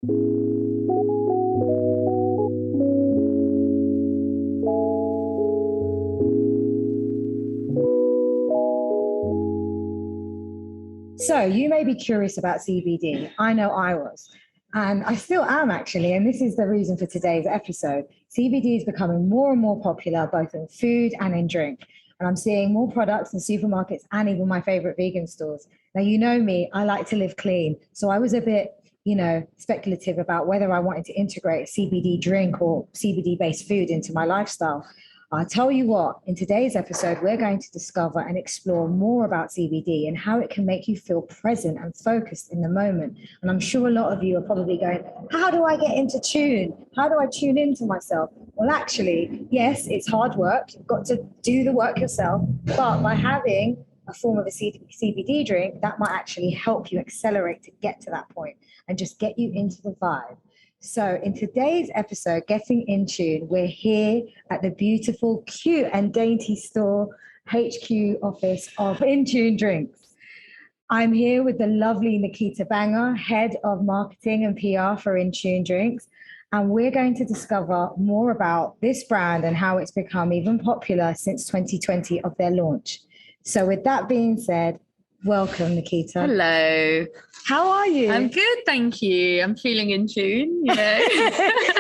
So you may be curious about CBD. I know I was, and I still am actually. And this is the reason for today's episode. CBD is becoming more and more popular, both in food and in drink. And I'm seeing more products in supermarkets and even my favorite vegan stores. Now, you know me, I like to live clean. So I was a bit, speculative about whether I wanted to integrate a CBD drink or CBD based food into my lifestyle. I'll tell you what, in today's episode, we're going to discover and explore more about CBD and how it can make you feel present and focused in the moment. And I'm sure a lot of you are probably going, how do I get into tune? How do I tune into myself? Well, actually, yes, it's hard work. You've got to do the work yourself. But by having a form of a CBD drink, that might actually help you accelerate to get to that point and just get you into the vibe. So in today's episode, Getting in Tune, we're here at the beautiful, cute and dainty store HQ office of INTUNE Drinks. I'm here with the lovely Nakita Banger, Head of Marketing and PR for INTUNE Drinks. And we're going to discover more about this brand and how it's become even popular since 2020 of their launch. So with that being said, welcome, Nakita. Hello. How are you? I'm good, thank you. I'm feeling in tune, Yeah,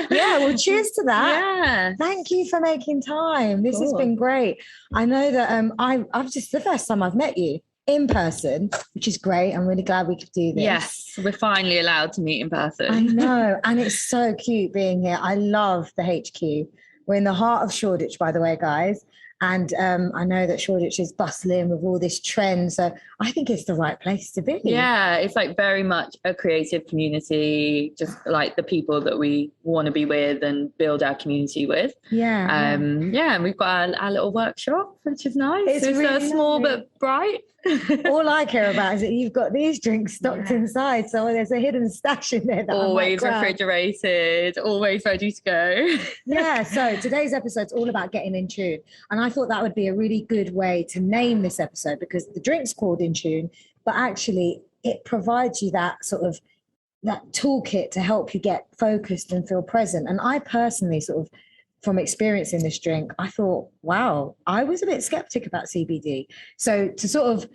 well, cheers to that. Yeah. Thank you for making time. This has been great. I know that I've just the first time I've met you in person, which is great. I'm really glad we could do this. Yes, we're finally allowed to meet in person. I know, and it's so cute being here. I love the HQ. We're in the heart of Shoreditch, by the way, guys. And I know that Shoreditch is bustling with all this trend. So I think it's the right place to be. Yeah, it's like very much a creative community, just like the people that we want to be with and build our community with. Yeah. And we've got our little workshop, which is nice. It's really small lovely. But bright. All I care about is that you've got these drinks stocked inside. So there's a hidden stash in there that always refrigerated, always ready to go. Yeah, so today's episode's all about getting in tune. And I thought that would be a really good way to name this episode because the drink's called In Tune, but actually it provides you that sort of that toolkit to help you get focused and feel present. And I personally sort of, from experiencing this drink, I thought, wow, I was a bit skeptic about CBD. So to sort of,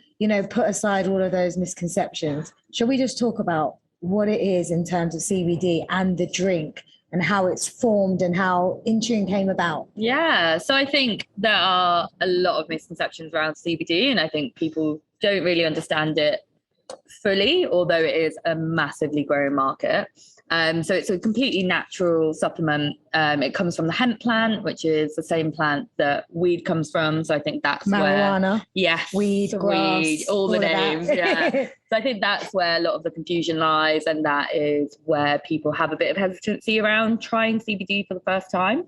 put aside all of those misconceptions, shall we just talk about what it is in terms of CBD and the drink and how it's formed and how INTUNE came about? Yeah, so I think there are a lot of misconceptions around CBD, and I think people don't really understand it fully, although it is a massively growing market. So it's a completely natural supplement. It comes from the hemp plant, which is the same plant that weed comes from. So I think that's marijuana, weed, grass, all the names. Yeah. So I think that's where a lot of the confusion lies, and that is where people have a bit of hesitancy around trying CBD for the first time.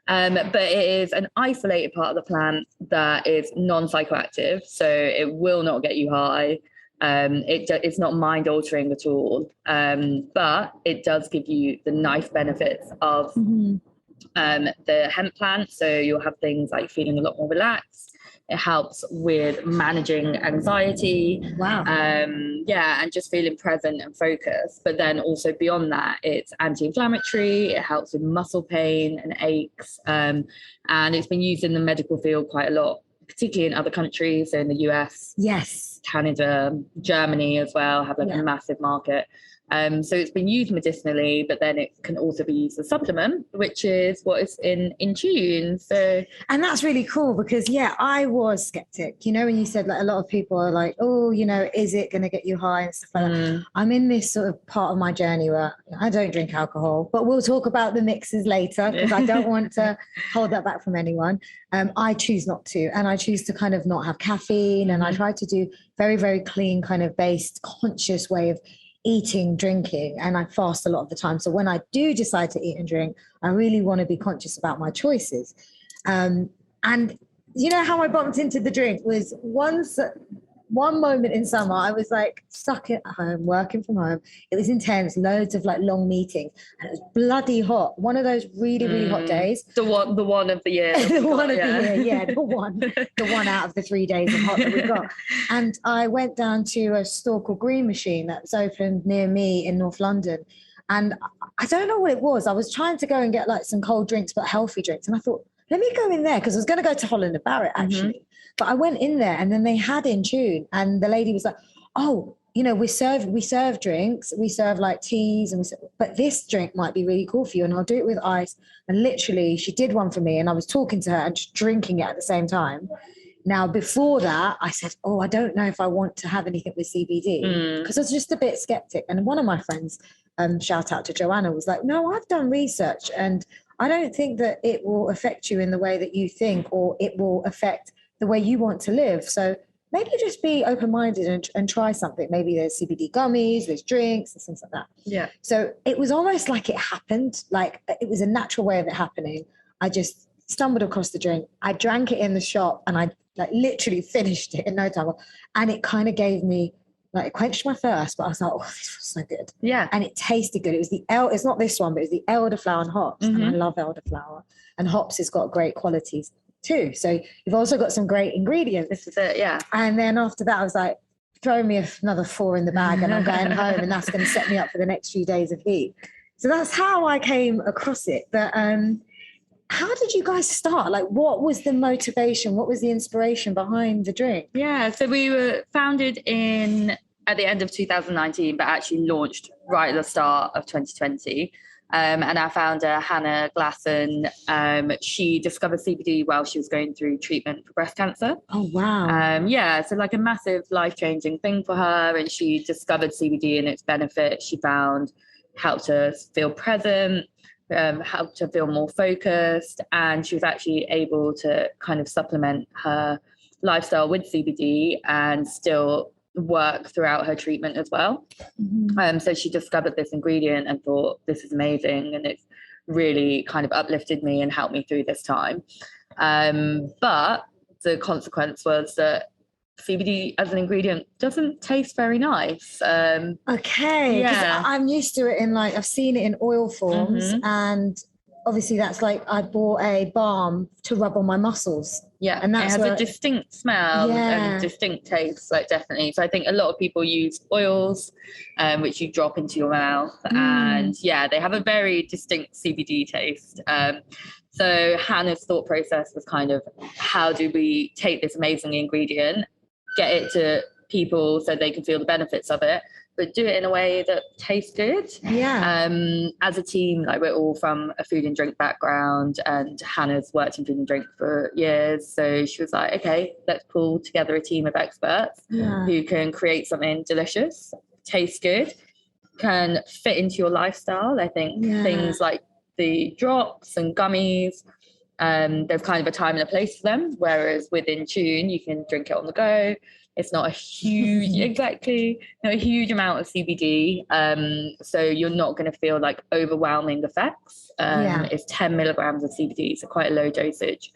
But it is an isolated part of the plant that is non-psychoactive, so it will not get you high. It's not mind altering at all, but it does give you the nice benefits of the hemp plant. So you'll have things like feeling a lot more relaxed. It helps with managing anxiety. Wow. And just feeling present and focused. But then also beyond that, it's anti-inflammatory. It helps with muscle pain and aches. And it's been used in the medical field quite a lot, particularly in other countries. So in the US, yes, Canada, Germany as well have a massive market. So it's been used medicinally, but then it can also be used as a supplement, which is what is in INTUNE. So, and that's really cool because I was skeptic. When you said like a lot of people are like, oh, is it going to get you high and stuff like that. I'm in this sort of part of my journey where I don't drink alcohol, but we'll talk about the mixes later because I don't want to hold that back from anyone. I choose not to, and I choose to kind of not have caffeine, and I try to do very, very clean kind of based conscious way of eating, drinking, and I fast a lot of the time. So when I do decide to eat and drink, I really want to be conscious about my choices. And how I bumped into the drink was one moment in summer, I was like stuck at home, working from home. It was intense, loads of like long meetings, and it was bloody hot. One of those really, really hot days. The one of the year. The one out of the 3 days of hot that we got. And I went down to a store called Green Machine that's opened near me in North London. And I don't know what it was. I was trying to go and get like some cold drinks, but healthy drinks. And I thought, let me go in there because I was going to go to Holland and Barrett actually. But I went in there and then they had INTUNE, and the lady was like, oh, you know, we serve drinks, we serve like teas, and but this drink might be really cool for you, and I'll do it with ice. And literally, she did one for me, and I was talking to her and just drinking it at the same time. Now, before that, I said, oh, I don't know if I want to have anything with CBD because I was just a bit skeptic. And one of my friends, shout out to Joanna, was like, no, I've done research and I don't think that it will affect you in the way that you think, or it will affect the way you want to live. So maybe just be open-minded and try something. Maybe there's CBD gummies, there's drinks and things like that. Yeah. So it was almost like it happened, like it was a natural way of it happening. I just stumbled across the drink. I drank it in the shop and I like literally finished it in no time. And it kind of gave me, like, it quenched my thirst, but I was like, oh, this was so good. Yeah. And it tasted good. It was it's not this one, but it was the elderflower and hops. And I love elderflower. And hops has got great qualities too. So you've also got some great ingredients. This is it, yeah. And then after that, I was like, throw me another 4 in the bag and I'm going home, and that's going to set me up for the next few days of heat. So that's how I came across it. But how did you guys start? Like, what was the motivation? What was the inspiration behind the drink? Yeah, so we were founded at the end of 2019, but actually launched right at the start of 2020. And our founder, Hannah Glasson, she discovered CBD while she was going through treatment for breast cancer. Oh, wow. Yeah, so like a massive life-changing thing for her. And she discovered CBD and its benefits. She found helped her feel present, helped her feel more focused. And she was actually able to kind of supplement her lifestyle with CBD and still work throughout her treatment as well. So she discovered this ingredient and thought, this is amazing, and it's really kind of uplifted me and helped me through this time. But the consequence was that CBD as an ingredient doesn't taste very nice. Okay, yeah, I'm used to it in, like, I've seen it in oil forms, and obviously that's like I bought a balm to rub on my muscles. Yeah, and that's it has a distinct smell and distinct taste, like, definitely. So I think a lot of people use oils, which you drop into your mouth, and yeah, they have a very distinct CBD taste. So Hannah's thought process was kind of, how do we take this amazing ingredient, get it to people so they can feel the benefits of it, but do it in a way that tastes good. Yeah. As a team, like, we're all from a food and drink background, and Hannah's worked in food and drink for years. So she was like, okay, let's pull together a team of experts who can create something delicious, taste good, can fit into your lifestyle. I think things like the drops and gummies, there's kind of a time and a place for them. Whereas with INTUNE, you can drink it on the go. It's not a huge, not a huge amount of CBD. So you're not going to feel like overwhelming effects. It's 10 milligrams of CBD, so quite a low dosage.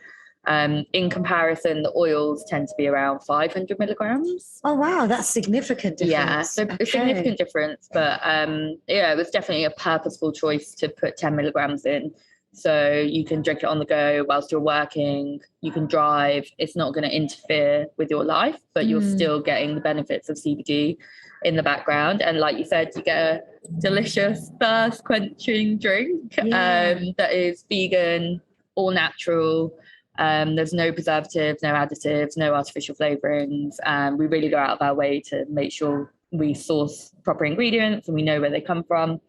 In comparison, the oils tend to be around 500 milligrams. Oh, wow, that's significant difference. Yeah, so a significant difference. But yeah, it was definitely a purposeful choice to put 10 milligrams in. So you can drink it on the go whilst you're working, you can drive. It's not going to interfere with your life, but you're still getting the benefits of CBD in the background. And like you said, you get a delicious thirst quenching drink that is vegan, all natural. There's no preservatives, no additives, no artificial flavorings. We really go out of our way to make sure we source proper ingredients and we know where they come from.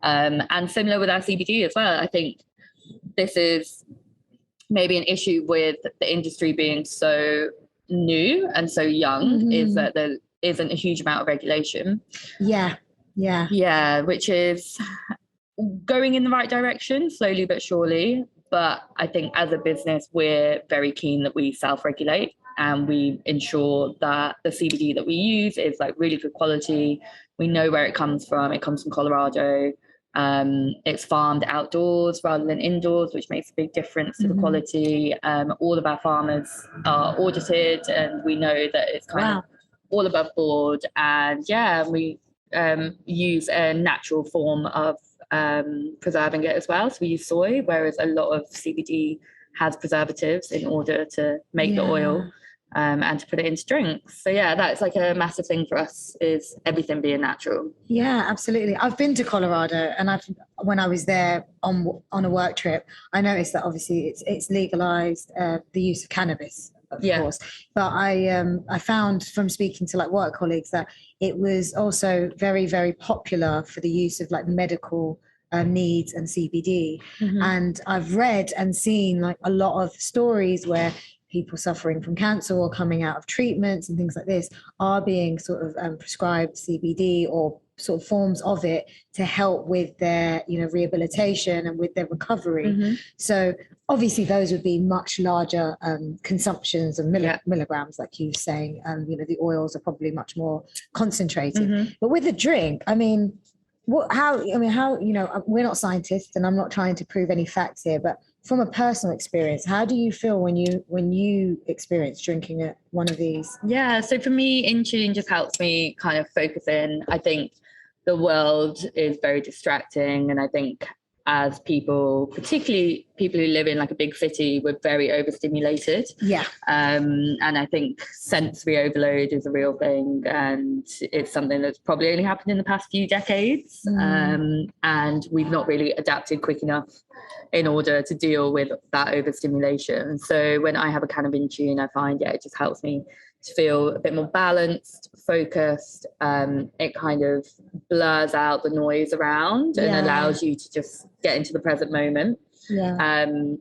And similar with our CBD as well. I think this is maybe an issue with the industry being so new and so young, is that there isn't a huge amount of regulation. Yeah, which is going in the right direction, slowly but surely. But I think as a business, we're very keen that we self-regulate and we ensure that the CBD that we use is, like, really good quality. We know where it comes from. It comes from Colorado. It's farmed outdoors rather than indoors, which makes a big difference to the quality. All of our farmers are audited, and we know that it's kind of all above board. And yeah, we use a natural form of preserving it as well. So we use soy, whereas a lot of CBD has preservatives in order to make the oil. and to put it into drinks. So yeah, that's like a massive thing for us, is everything being natural. Yeah, absolutely. I've been to Colorado, and when I was there on a work trip, I noticed that obviously it's legalized the use of cannabis, of course. But I found from speaking to like work colleagues that it was also very, very popular for the use of like medical needs and CBD. And I've read and seen like a lot of stories where people suffering from cancer or coming out of treatments and things like this are being sort of prescribed CBD or sort of forms of it to help with their, rehabilitation and with their recovery. So obviously those would be much larger consumptions of milligrams, like you were saying. The oils are probably much more concentrated. But with a drink, I mean, how, we're not scientists, and I'm not trying to prove any facts here, but from a personal experience, how do you feel when you experience drinking one of these? Yeah, so for me, INTUNE just helps me kind of focus in. I think the world is very distracting, and I think as people, particularly people who live in like a big city, we're very overstimulated. And I think sensory overload is a real thing, and it's something that's probably only happened in the past few decades. And we've not really adapted quick enough in order to deal with that overstimulation. So when I have a can of INTUNE, I find it just helps me to feel a bit more balanced, focused. It kind of blurs out the noise around and allows you to just get into the present moment. And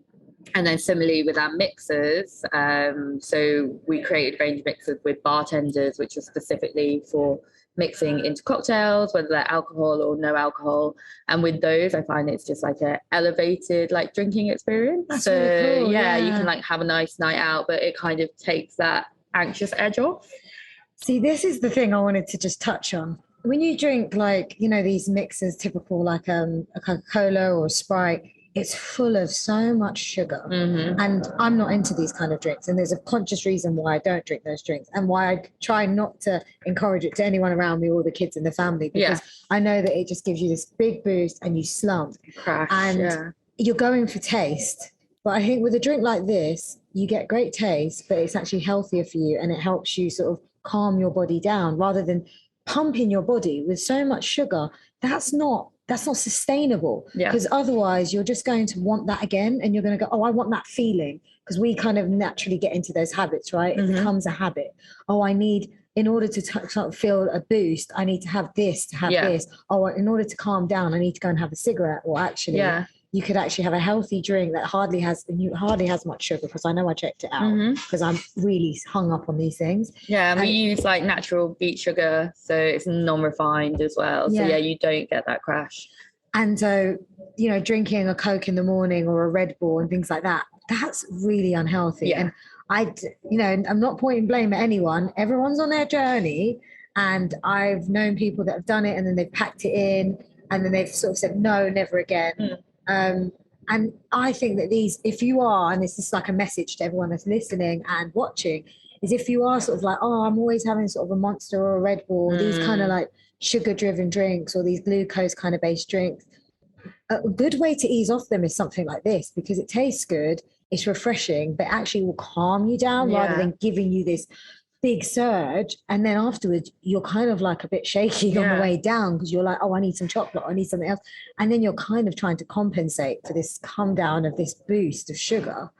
then similarly with our mixers, so we created a range of mixers with bartenders, which are specifically for mixing into cocktails, whether they're alcohol or no alcohol. And with those, I find it's just like an elevated like drinking experience. That's so really cool, you can like have a nice night out, but it kind of takes that anxious edge off. See, this is the thing I wanted to just touch on. When you drink like, these mixers, typical like a Coca-Cola or a Sprite, it's full of so much sugar. And I'm not into these kind of drinks. And there's a conscious reason why I don't drink those drinks, and why I try not to encourage it to anyone around me or the kids in the family, because I know that it just gives you this big boost and you slump. Crash, and you're going for taste. But I think with a drink like this, you get great taste, but it's actually healthier for you, and it helps you sort of calm your body down rather than pumping your body with so much sugar. That's not sustainable, because otherwise you're just going to want that again, and you're going to go, oh, I want that feeling, because we kind of naturally get into those habits, right? It becomes a habit. Oh, I need, in order to feel a boost, I need to have this, this. Oh, in order to calm down, I need to go and have a cigarette. Or actually, you could actually have a healthy drink that hardly has much sugar, because I know I checked it out, because I'm really hung up on these things. And we use like natural beet sugar, so it's non-refined as well. So you don't get that crash. And so, drinking a Coke in the morning or a Red Bull and things like that, that's really unhealthy. And I'm not pointing blame at anyone. Everyone's on their journey. And I've known people that have done it, and then they've packed it in, and then they've sort of said, no, never again. And I think that if you are, and this is like a message to everyone that's listening and watching, is if you are sort of like, oh, I'm always having sort of a Monster or a Red Bull, these kind of like sugar-driven drinks or these glucose kind of based drinks, a good way to ease off them is something like this, because it tastes good, it's refreshing, but actually will calm you down rather than giving you this big surge, and then afterwards you're kind of like a bit shaky on the way down, because you're like, oh, I need some chocolate, I need something else, and then you're kind of trying to compensate for this come down of this boost of sugar.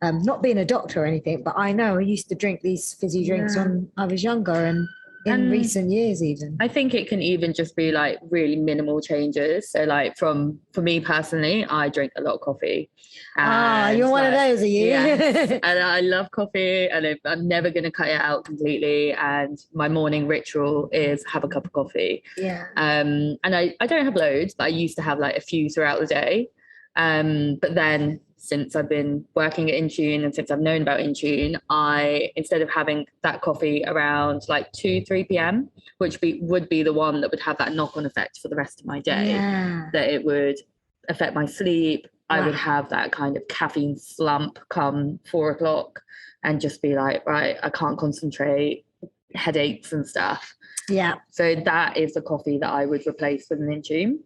Not being a doctor or anything, but I know I used to drink these fizzy drinks when I was younger, and in recent years even. I think it can even just be like really minimal changes. So like for me personally, I drink a lot of coffee. You're one of those, are you? Yes. And I love coffee, and I'm never going to cut it out completely. And my morning ritual is have a cup of coffee. And I don't have loads, but I used to have like a few throughout the day. But then since I've been working at INTUNE, and since I've known about INTUNE, instead of having that coffee around like 2-3 p.m., which would be the one that would have that knock-on effect for the rest of my day, that it would affect my sleep. I would have that kind of caffeine slump come 4 o'clock and just be like, right, I can't concentrate, headaches and stuff. So that is the coffee that I would replace with an INTUNE.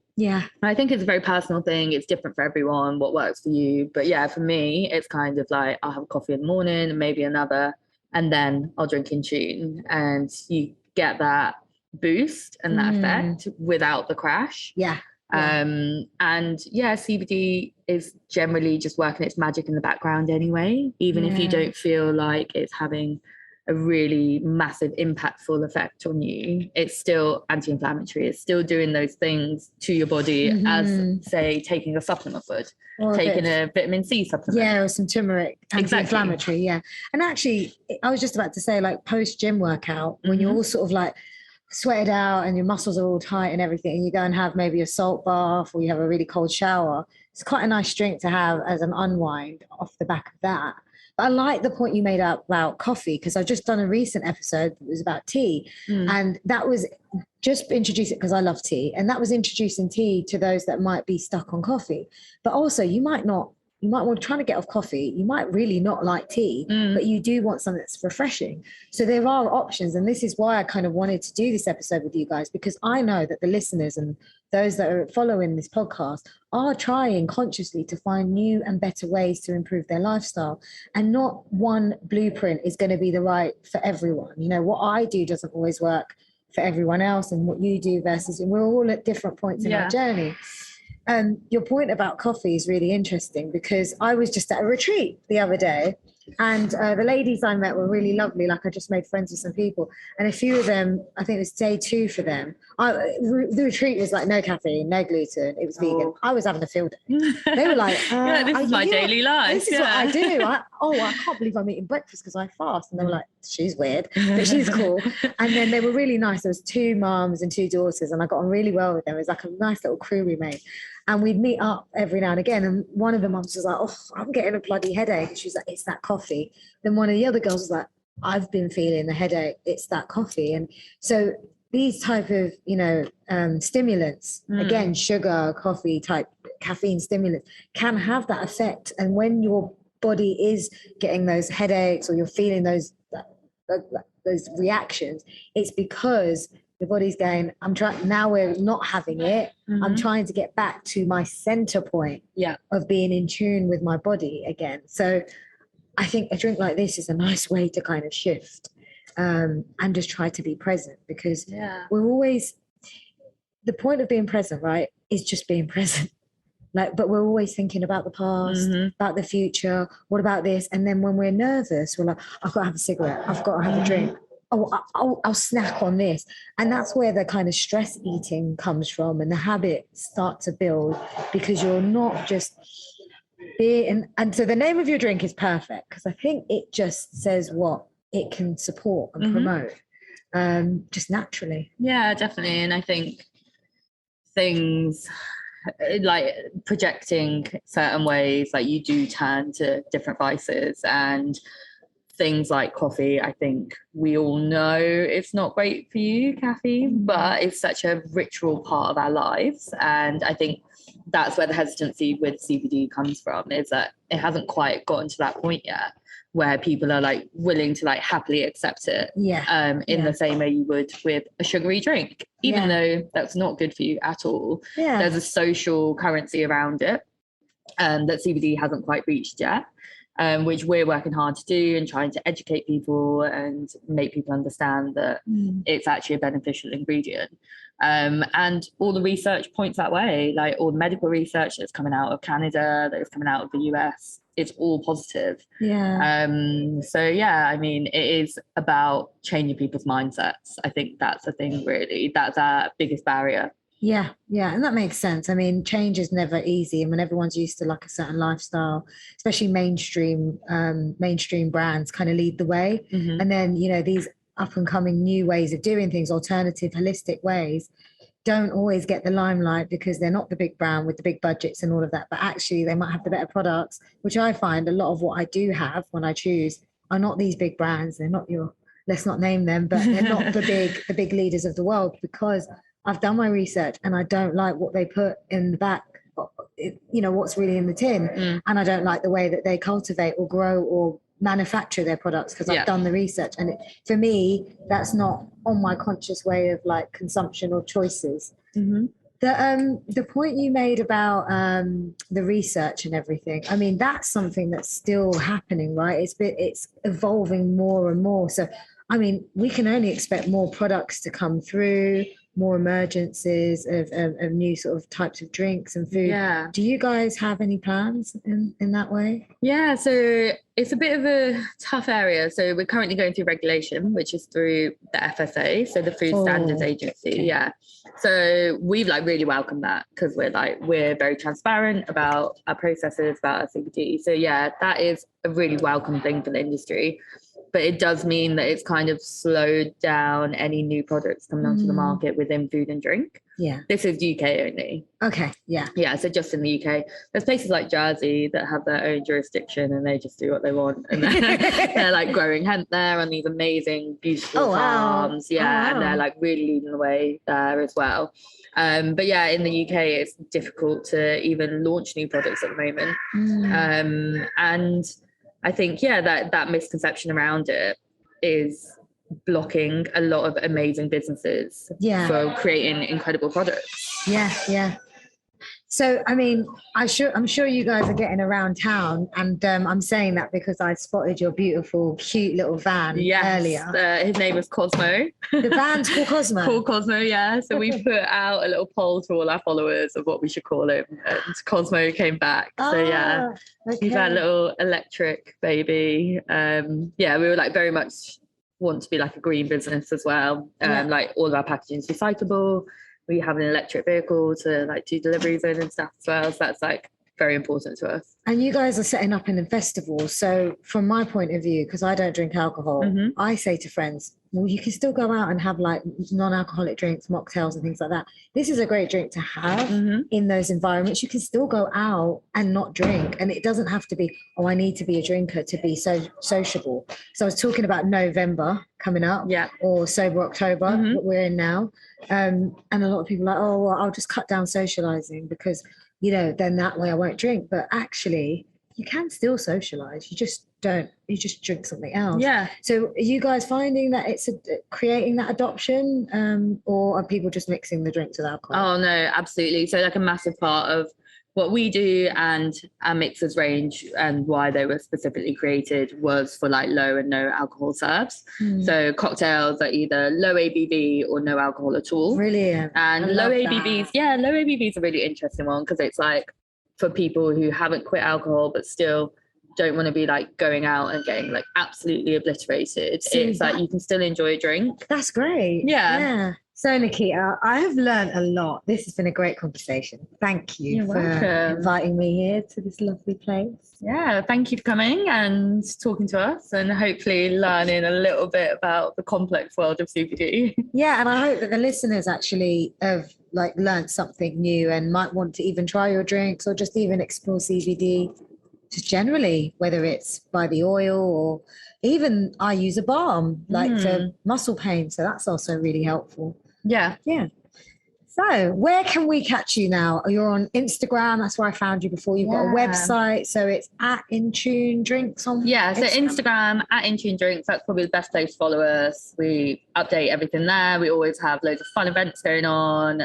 I think it's a very personal thing. It's different for everyone, what works for you. But for me, it's kind of like I'll have a coffee in the morning and maybe another, and then I'll drink INTUNE, and you get that boost and that effect without the crash. Yeah. And CBD is generally just working its magic in the background anyway, even if you don't feel like it's having a really massive impactful effect on you. It's still anti-inflammatory. It's still doing those things to your body as, say, taking a supplement would, or taking a vitamin C supplement. Yeah, or some turmeric, anti-inflammatory. Yeah. And actually, I was just about to say, like, post-gym workout, when you're all sort of like sweated out and your muscles are all tight and everything, and you go and have maybe a salt bath or you have a really cold shower, it's quite a nice drink to have as an unwind off the back of that. But I like the point you made up about coffee, because I've just done a recent episode that was about tea, and that was just introducing, because I love tea, and that was introducing tea to those that might be stuck on coffee. But also you might want to try to get off coffee. You might really not like tea, but you do want something that's refreshing. So there are options. And this is why I kind of wanted to do this episode with you guys, because I know that the listeners and those that are following this podcast are trying consciously to find new and better ways to improve their lifestyle. And not one blueprint is going to be the right for everyone. You know, what I do doesn't always work for everyone else, and what you do versus, and we're all at different points in our journey. Your point about coffee is really interesting, because I was just at a retreat the other day, and the ladies I met were really lovely. Like, I just made friends with some people, and a few of them, I think it was day 2 for them. The retreat was like no caffeine, no gluten. It was vegan. I was having a field day. They were like, this is my daily life. This is what I do. I can't believe I'm eating breakfast because I fast. And they were like, she's weird, but she's cool. And then they were really nice. There was 2 mums and 2 daughters, and I got on really well with them. It was like a nice little crew we made. And we'd meet up every now and again. And one of the mums was like, oh, I'm getting a bloody headache. She was like, it's that coffee. Then one of the other girls was like, I've been feeling the headache. It's that coffee. And so these type of, stimulants, again, sugar, coffee type, caffeine stimulants, can have that effect. And when your body is getting those headaches, or you're feeling those reactions, it's because the body's going, now we're not having it. I'm trying to get back to my center point of being in tune with my body again. So I think a drink like this is a nice way to kind of shift and just try to be present, because we're always, the point of being present, right, is just being present. But we're always thinking about the past, about the future. What about this? And then when we're nervous, we're like, I've got to have a cigarette. I've got to have a drink. I'll snack on this. And that's where the kind of stress eating comes from, and the habits start to build, because you're not just being, and so the name of your drink is perfect, because I think it just says what it can support and promote just naturally. Yeah, definitely. And I think things like projecting certain ways, like you do turn to different vices, and things like coffee, I think we all know it's not great for you, caffeine, but it's such a ritual part of our lives. And I think that's where the hesitancy with CBD comes from, is that it hasn't quite gotten to that point yet where people are like willing to like happily accept it in the same way you would with a sugary drink, even though that's not good for you at all. There's a social currency around it that CBD hasn't quite reached yet. Which we're working hard to do, and trying to educate people and make people understand that it's actually a beneficial ingredient. And all the research points that way, like all the medical research that's coming out of Canada, that's coming out of the US, it's all positive. I mean, it is about changing people's mindsets. I think that's the thing, really. That's our biggest barrier. Yeah, and that makes sense. I mean, change is never easy, and when everyone's used to like a certain lifestyle, especially mainstream brands kind of lead the way, and then these up and coming new ways of doing things, alternative, holistic ways, don't always get the limelight because they're not the big brand with the big budgets and all of that. But actually, they might have the better products, which I find a lot of what I do have when I choose are not these big brands. They're not let's not name them, but they're not the big leaders of the world, because I've done my research and I don't like what they put in the back, what's really in the tin. And I don't like the way that they cultivate or grow or manufacture their products, because I've done the research. And for me, that's not on my conscious way of like consumption or choices. The The point you made about the research and everything, I mean, that's something that's still happening, right? It's evolving more and more. So, I mean, we can only expect more products to come through, more emergencies of new sort of types of drinks and food. Yeah. Do you guys have any plans in that way? Yeah, so it's a bit of a tough area. So we're currently going through regulation, which is through the FSA, so the Food Standards Agency. Okay. Yeah. So we've like really welcomed that because we're very transparent about our processes, about our CBD. So yeah, that is a really welcome thing for the industry. But it does mean that it's kind of slowed down any new products coming onto the market within food and drink. Yeah. This is UK only. Okay. Yeah. Yeah, so just in the UK. There's places like Jersey that have their own jurisdiction and they just do what they want. And they're like growing hemp there on these amazing, beautiful farms. Yeah, and they're like really leading the way there as well. But yeah, in the UK, it's difficult to even launch new products at the moment. And I think, yeah, that misconception around it is blocking a lot of amazing businesses for creating incredible products. Yeah. So, I mean, I'm sure you guys are getting around town, and I'm saying that because I spotted your beautiful, cute little van earlier. His name is Cosmo. The van's called Cosmo. Called Cosmo, yeah. So we put out a little poll to all our followers of what we should call him, and Cosmo came back. So yeah, he's our little electric baby. Yeah, we were like very much want to be like a green business as well. Like all of our packaging is recyclable. We have an electric vehicle to like do deliveries in and stuff as well. So that's like very important to us. And you guys are setting up in a festival. So from my point of view, because I don't drink alcohol, I say to friends, well, you can still go out and have like non-alcoholic drinks, mocktails and things like that. This is a great drink to have in those environments. You can still go out and not drink. And it doesn't have to be, oh, I need to be a drinker to be so sociable. So I was talking about November coming up or Sober October, what we're in now. And a lot of people are like, oh, well, I'll just cut down socializing because, you know, then that way I won't drink. But actually, you can still socialize. You just drink something else. Yeah. So are you guys finding that it's creating that adoption or are people just mixing the drinks with alcohol? Oh, no, absolutely. So like a massive part of what we do and our mixers range and why they were specifically created was for like low and no alcohol serves. So cocktails are either low ABV or no alcohol at all. Brilliant. And low ABVs, low ABV is a really interesting one because it's like for people who haven't quit alcohol but still don't want to be like going out and getting like absolutely obliterated. It's like you can still enjoy a drink. That's great. Yeah. So Nakita, I have learned a lot. This has been a great conversation. Thank you for inviting me here to this lovely place. Yeah, thank you for coming and talking to us and hopefully learning a little bit about the complex world of CBD. Yeah, and I hope that the listeners actually have like learned something new and might want to even try your drinks or just even explore CBD just generally, whether it's by the oil or even I use a balm like for muscle pain. So that's also really helpful. Yeah. So where can we catch you now? You're on Instagram. That's where I found you before. You've got a website. So it's at INTUNE Drinks on Instagram. So Instagram at INTUNE Drinks. That's probably the best place to follow us. We update everything there. We always have loads of fun events going on.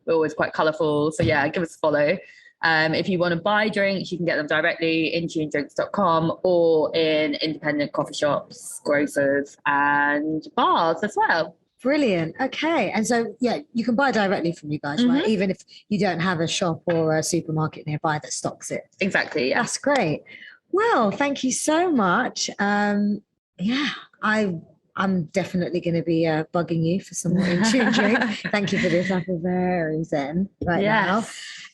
We're always quite colourful. So yeah, give us a follow. If you want to buy drinks, you can get them directly intunedrinks.com or in independent coffee shops, grocers and bars as well. Brilliant. Okay. And so, yeah, you can buy directly from you guys, right? Even if you don't have a shop or a supermarket nearby that stocks it. Exactly. Yeah. That's great. Well, thank you so much. I'm definitely going to be bugging you for some more INTUNE drink. Thank you for this. I feel very zen now.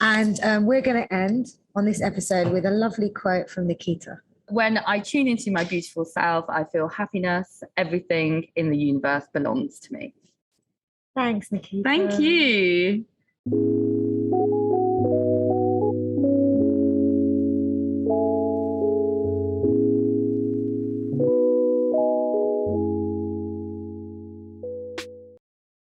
And we're going to end on this episode with a lovely quote from Nakita. When I tune into my beautiful self, I feel happiness. Everything in the universe belongs to me. Thanks, Nakita. Thank you.